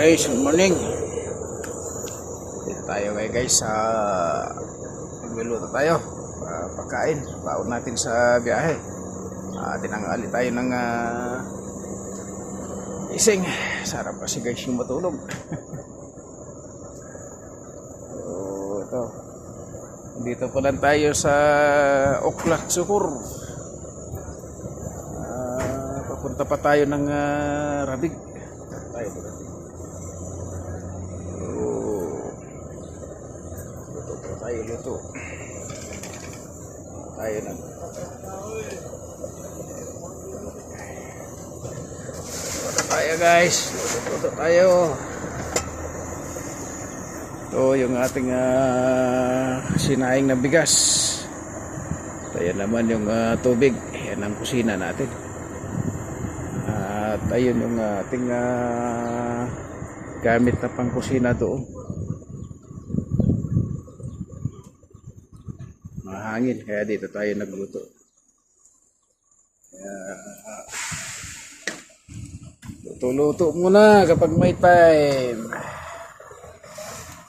Guys, good morning. Dito tayo guys sa magluluto tayo. Pagkain, baon natin sa biyahe. Tinangali tayo ng ising. Sarap kasi guys yung matulog. So, ito. Dito pa lang tayo sa Oklak Sukur. Papunta pa tayo ng Rabig. Tayo Rabig. Luto tayo na tayo guys, luto tayo. Ito yung ating sinaing na bigas. Tayo naman yung tubig. Yan ang kusina natin. At ayun yung ating gamit na pang kusina doon. Hangin, kaya dito tayo nagluto. Luto-luto muna kapag may time.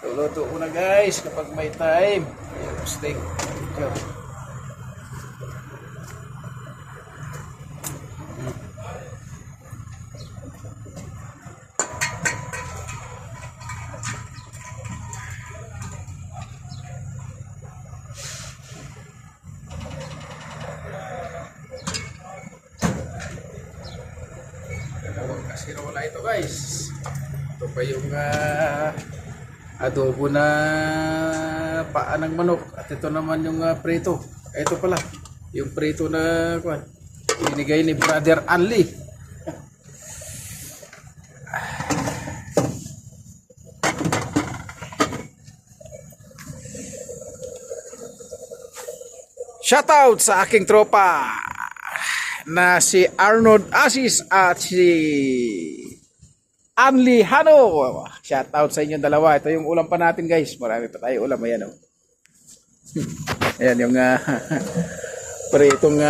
Luto muna guys kapag may time. Steak. Kasi wala ito guys. Ito pa yung adobo na paa ng manok. At ito naman yung prito. Ito pala yung prito na binigay ni Brother Anli. Shoutout sa aking tropa na si Arnold Asis at si Anli Hano. Shout out sa inyong dalawa. Ito yung ulam pa natin guys. Marami pa tayo ulam. Ayan o. Ayan yung pritong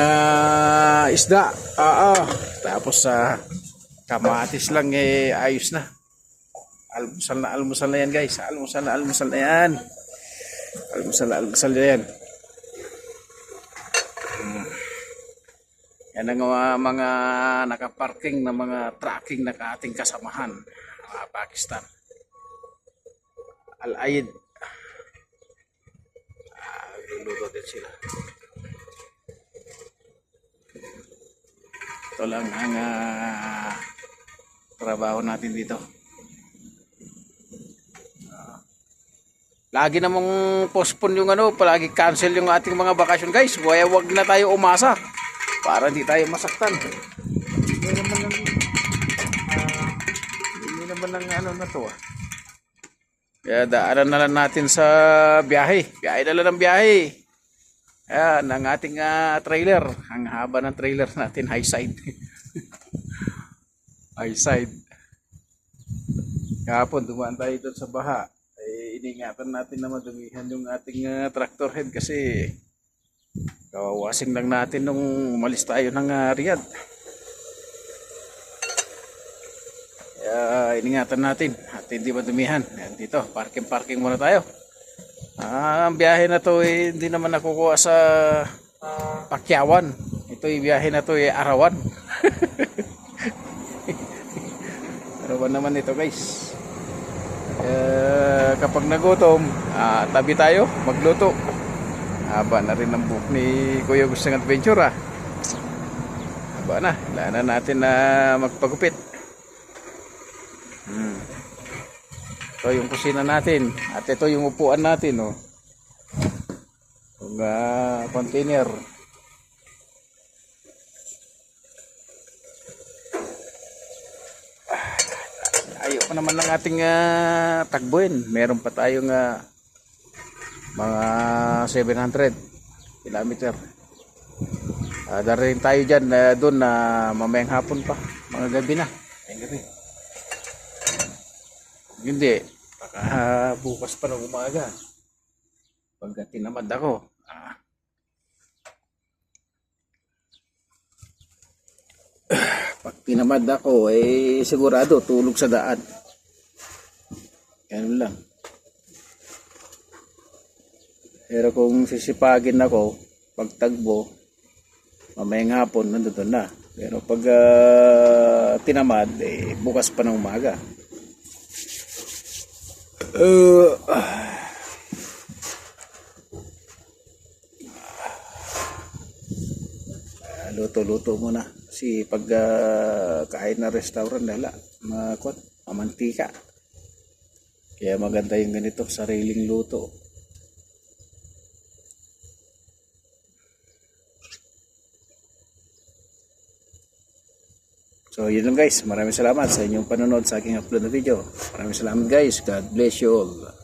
isda. Tapos kamatis lang ayos na. Almusal na yan guys. Almusal na yan. Almusal na yan. Yan ang mga nakaparking na mga tracking na ating kasamahan, mga Pakistan. Al-Aid. Luluto din sila. Ito lang ang trabaho natin dito. Lagi namang postpone yung palagi cancel yung ating mga bakasyon guys. Kaya wag na tayo umasa. Para hindi tayo masaktan. Hindi naman ng na to. Kaya daanan na lang natin sa biyahe. Biyahe na lang ng biyahe. Ayan, ang ating trailer. Ang haba ng trailer natin, high side. High side. Kahapon, dumaan tayo doon sa baha. Iningatan natin na madumihan yung ating tractor head kasi kawawasing lang natin nung umalis tayo ng Riyadh. Kaya iningatan natin at hindi madumihan. Ayan, dito, parking muna tayo. Ang biyahe na to hindi naman nakukuha sa Pakyawan. Ito yung biyahe na to Arawan. Arawan naman ito guys. Kapag nagutom, tabi tayo, magluto. Haba na rin ang book ni Kuya Gustang Adventure Haba na. Kailangan na natin na magpagupit. Ito yung kusina natin. At ito yung upuan natin. Yung container. Ayaw pa naman ng ating tagbuin. Meron pa tayong mga 700 kilometer. Darating tayo dyan doon na mamayang hapon pa, mga gabi na. Gabi. Hindi, baka bukas pa ng umaga pagka tinamad ako. Pag tinamad ako sigurado tulog sa daan. Ganun lang. Pero kung sisipagin ako, pagtagbo, mamayang hapon, nandun na. Pero pag tinamad, bukas pa ng umaga. Luto-luto muna. Kasi pag kain na restaurant, mamantika. Kaya maganda yung ganito, sariling luto. So yun lang guys, maraming salamat sa inyong panonood sa aking upload na video. Maraming salamat guys, God bless you all.